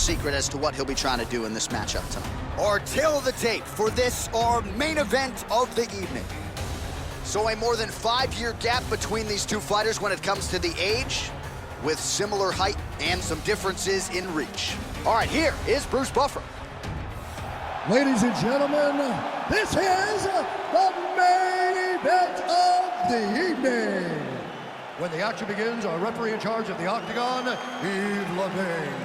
secret as to what he'll be trying to do in this matchup tonight. Our tail of the tape for this, our main event of the evening. So a more than 5-year gap between these two fighters when it comes to the age, with similar height and some differences in reach. All right, here is Bruce Buffer. Ladies and gentlemen, this is the main event of the evening. When the action begins, our referee in charge of the Octagon, Yves Levine.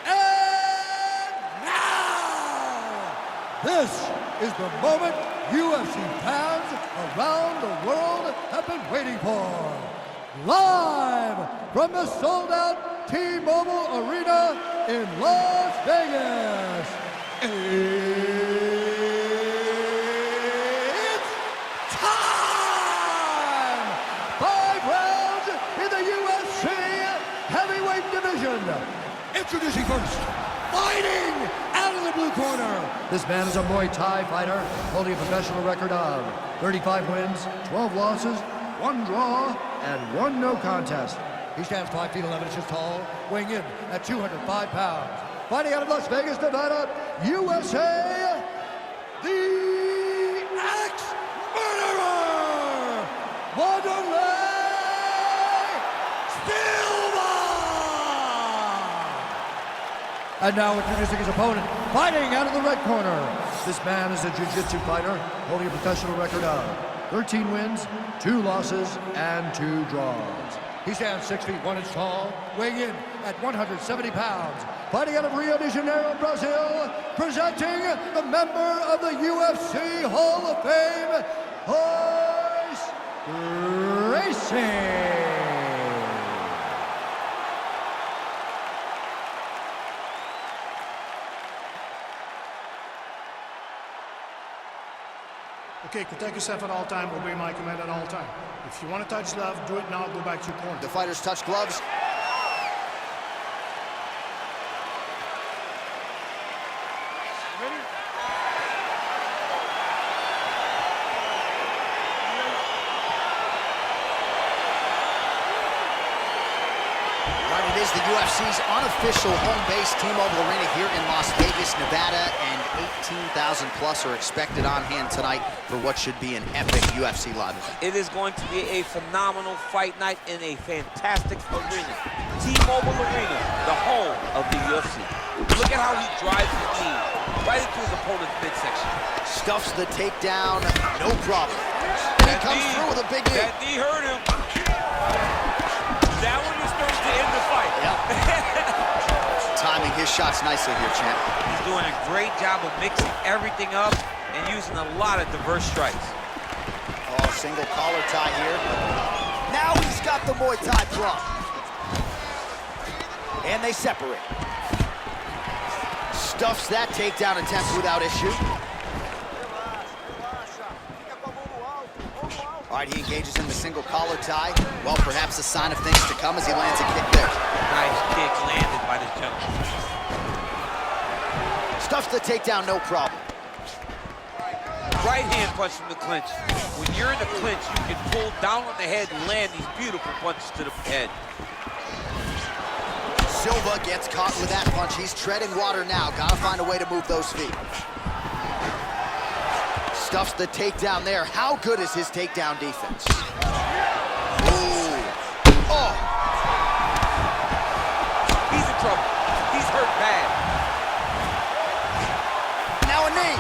And now, this is the moment UFC fans around the world have been waiting for. Live from the sold-out T-Mobile Arena in Las Vegas. It's time! 5 rounds in the UFC heavyweight division. Introducing first, fighting out of the blue corner. This man is a Muay Thai fighter, holding a professional record of 35 wins, 12 losses, 1 draw, and 1 no contest. He stands 5 feet 11 inches tall, weighing in at 205 pounds. Fighting out of Las Vegas, Nevada, USA, the ex-murderer, Wanderlei Silva! And now introducing his opponent, fighting out of the red corner. This man is a jiu-jitsu fighter, holding a professional record of 13 wins, 2 losses, and 2 draws. He stands 6 feet 1 inch tall, weighing in at 170 pounds. Fighting out of Rio de Janeiro, Brazil, presenting the member of the UFC Hall of Fame, Royce Gracie. Okay, protect yourself at all time, obey my command at all time. If you want to touch love, do it now, go back to your corner. The fighters touch gloves. Ready? Right, it is the UFC's unofficial home base, T-Mobile Arena here in Las Vegas, Nevada, and 18,000 plus are expected on hand tonight for what should be an epic UFC live event. It is going to be a phenomenal fight night in a fantastic arena. T-Mobile Arena, the home of the UFC. Look at how he drives his knee right into his opponent's midsection. Stuffs the takedown, no problem. And he comes through with a big knee. That knee hurt him. That one was supposed to end the fight. Yep. Timing his shots nicely here, champ. He's doing a great job of mixing everything up and using a lot of diverse strikes. Oh, single collar tie here. Now he's got the Muay Thai plug. And they separate. Stuffs that takedown attempt without issue. All right, he engages in the single collar tie. Well, perhaps a sign of things to come as he lands a kick there. Nice kick landed by this gentleman. Stuffs the takedown, no problem. Right hand punch from the clinch. When you're in the clinch, you can pull down on the head and land these beautiful punches to the head. Silva gets caught with that punch. He's treading water now. Gotta find a way to move those feet. Stuffs the takedown there. How good is his takedown defense? Ooh. Oh. He's in trouble. He's hurt bad. Now a knee.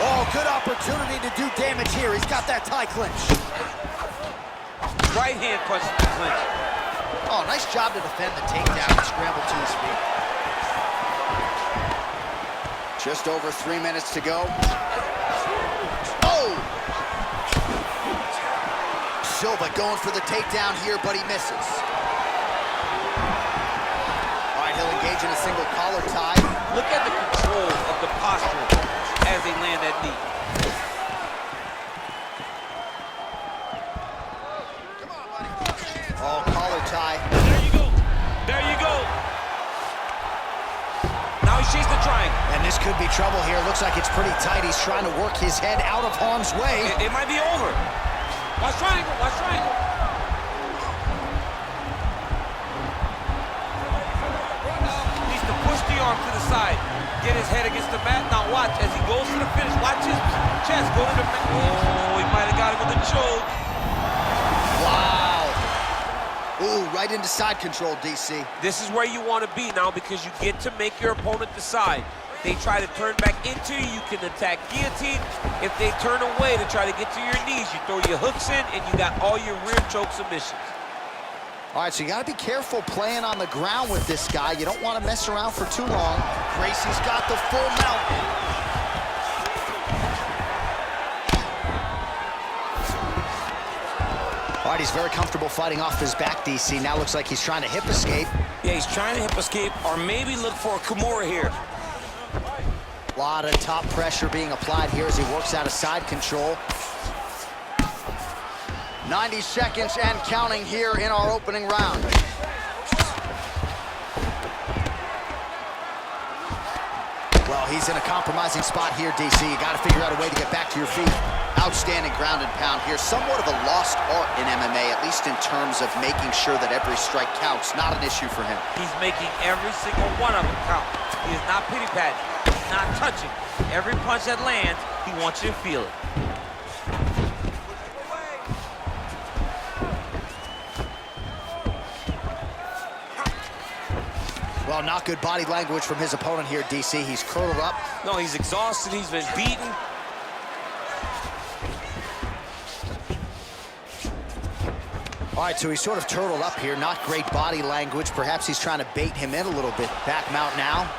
Oh, good opportunity to do damage here. He's got that tie clinch. Right hand punch from the clinch. Oh, nice job to defend the takedown and scramble to his feet. Just over 3 minutes to go. Oh! Silva going for the takedown here, but he misses. All right, he'll engage in a single collar tie. Look at the control of the posture as they land that knee. Oh, collar tie. There you go. There you go. Now he shakes the triangle. And this could be trouble here. Looks like it's pretty tight. He's trying to work his head out of harm's way. It might be over. Watch triangle. Watch triangle. arm to the side. Get his head against the mat. Now watch as he goes to the finish. Watch his chest go to the mat. Oh, he might have got him with a choke. Wow. Ooh, right into side control, DC. This is where you want to be now because you get to make your opponent decide. They try to turn back into you, you can attack guillotine. If they turn away to try to get to your knees, you throw your hooks in and you got all your rear choke submissions. All right, so you got to be careful playing on the ground with this guy. You don't want to mess around for too long. Gracie's got the full mount. All right, he's very comfortable fighting off his back, DC. Now looks like he's trying to hip escape. Yeah, he's trying to hip escape or maybe look for a Kimura here. A lot of top pressure being applied here as he works out of side control. 90 seconds and counting here in our opening round. Well, he's in a compromising spot here, DC. You got to figure out a way to get back to your feet. Outstanding ground and pound here. Somewhat of a lost art in MMA, at least in terms of making sure that every strike counts. Not an issue for him. He's making every single one of them count. He is not pity-patting. He's not touching. Every punch that lands, he wants you to feel it. Well, not good body language from his opponent here, DC. He's curled up. No, he's exhausted. He's been beaten. All right, so he's sort of turtled up here. Not great body language. Perhaps he's trying to bait him in a little bit. Back mount now.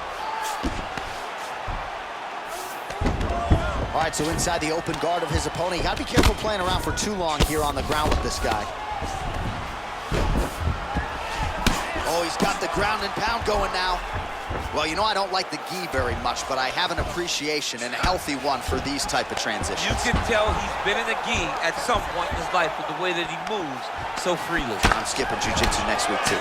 All right, so inside the open guard of his opponent. You got to be careful playing around for too long here on the ground with this guy. Oh, he's got the ground and pound going now. Well, you know I don't like the gi very much, but I have an appreciation and a healthy one for these type of transitions. You can tell he's been in a gi at some point in his life with the way that he moves so freely. I'm skipping jiu-jitsu next week, too.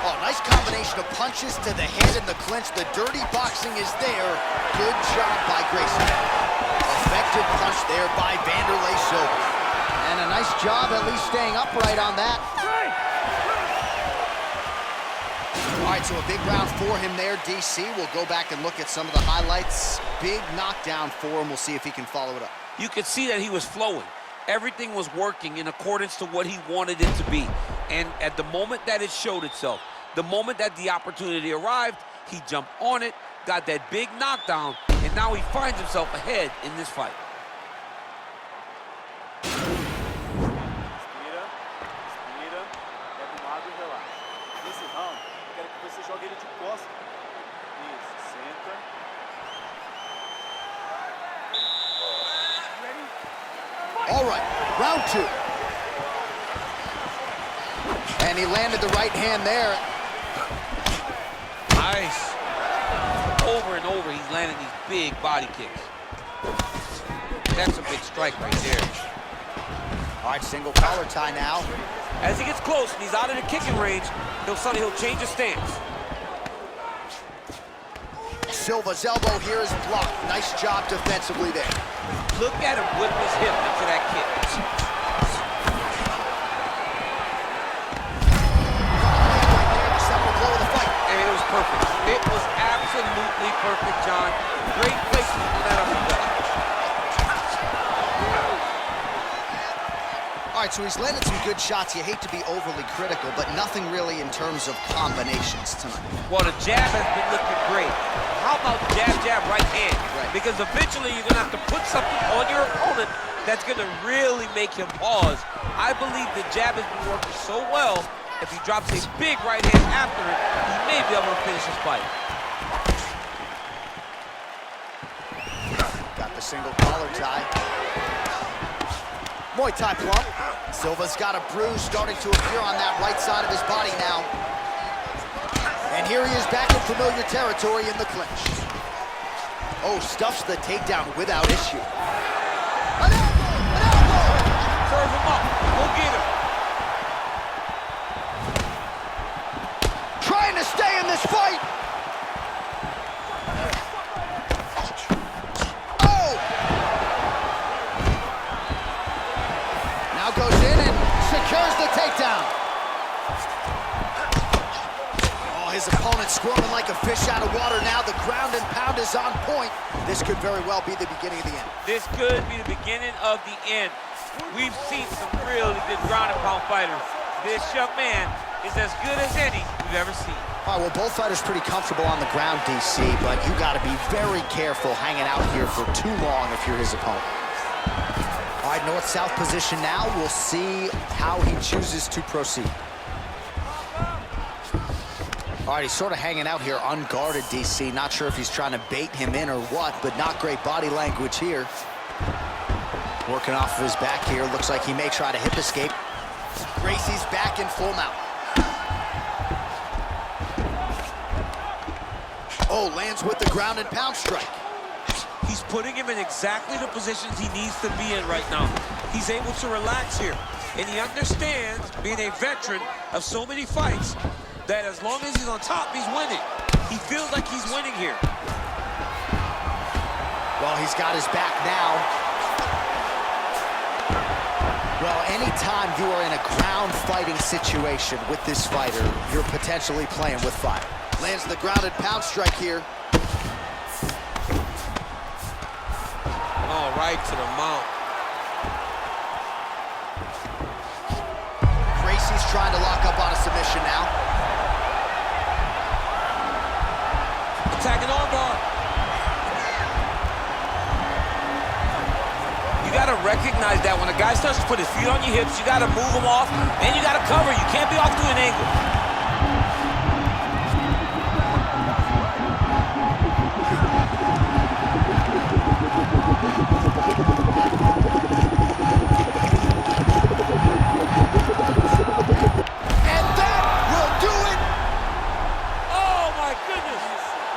Oh, nice combination of punches to the head and the clinch. The dirty boxing is there. Good job by Gracie. Effective punch there by Wanderlei Silva. And a nice job at least staying upright on that. All right, so a big round for him there, DC. We'll go back and look at some of the highlights. Big knockdown for him. We'll see if he can follow it up. You could see that he was flowing. Everything was working in accordance to what he wanted it to be. And at the moment that it showed itself, the moment that the opportunity arrived, he jumped on it, got that big knockdown, and now he finds himself ahead in this fight. All right, round two. And he landed the right hand there. Nice. Over and over, he's landing these big body kicks. That's a big strike right there. All right, single collar tie now. As he gets close and he's out of the kicking range, he'll change his stance. Silva's elbow here is blocked. Nice job defensively there. Look at him whip his hip into that kick. Second blow of the fight. And it was perfect. It was absolutely perfect, John. Great placement for that uppercut. All right, so he's landed some good shots. You hate to be overly critical, but nothing really in terms of combinations tonight. Well, the jab has been looking great. How about jab, jab, right hand? Right. Because eventually you're going to have to put something on your opponent that's going to really make him pause. I believe the jab has been working so well, if he drops a big right hand after it, he may be able to finish his fight. Got the single collar tie. Muay Thai plump. Silva's got a bruise starting to appear on that right side of his body now. And here he is back in familiar territory in the clinch. Oh, stuffs the takedown without issue. An elbow! An elbow! Serve him up. Go get him. Trying to stay in this fight. Oh! Now goes in and secures the takedown. Oh, his His opponent squirming like a fish out of water now. The ground and pound is on point. This could very well be the beginning of the end. This could be the beginning of the end. We've seen some really good ground and pound fighters. This young man is as good as any we've ever seen. All right, well, both fighters pretty comfortable on the ground, DC, but you got to be very careful hanging out here for too long if you're his opponent. All right, north-south position now. We'll see how he chooses to proceed. All right, he's sort of hanging out here unguarded, DC. Not sure if he's trying to bait him in or what, but not great body language here. Working off of his back here. Looks like he may try to hip escape. Gracie's back in full mount. Oh, lands with the ground and pound strike. He's putting him in exactly the positions he needs to be in right now. He's able to relax here. And he understands, being a veteran of so many fights, that as long as he's on top, he's winning. He feels like he's winning here. Well, he's got his back now. Well, anytime you are in a ground fighting situation with this fighter, you're potentially playing with fire. Lands the ground and pound strike here. Oh, right to the mount. Gracie's trying to lock up on a submission now. Attacking armbar. You gotta recognize that when a guy starts to put his feet on your hips, you gotta move him off, and you gotta cover. You can't be off to an angle. And that will do it. Oh my goodness,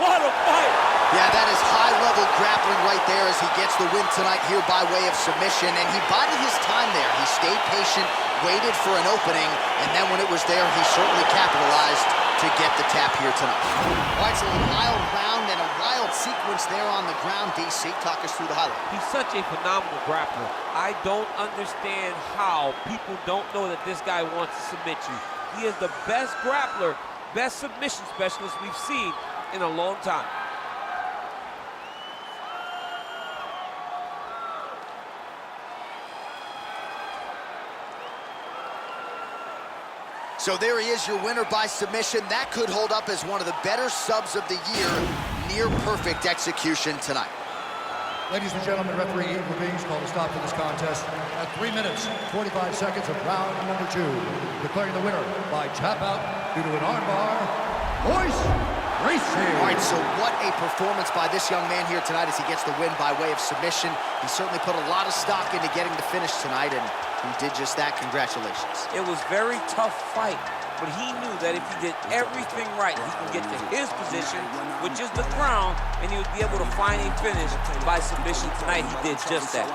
what a fight. Yeah, that is high-level grappling right there as he gets the win tonight here by way of submission. And he bided his time there. He stayed patient, waited for an opening, and then when it was there, he certainly capitalized to get the tap here tonight. All right, so a wild round and a wild sequence there on the ground. DC, talk us through the highlight. He's such a phenomenal grappler. I don't understand how people don't know that this guy wants to submit you. He is the best grappler, best submission specialist we've seen in a long time. So there he is, your winner by submission. That could hold up as one of the better subs of the year. Near perfect execution tonight. Ladies and gentlemen, referee Ian Levines called a stop to this contest at 3 minutes, 45 seconds of round number 2. Declaring the winner by tap out due to an armbar, Royce. Gracie. All right, so what a performance by this young man here tonight as he gets the win by way of submission. He certainly put a lot of stock into getting the finish tonight, and he did just that. Congratulations. It was a very tough fight, but he knew that if he did everything right, he can get to his position, which is the ground, and he would be able to find a finish by submission tonight. He did just that.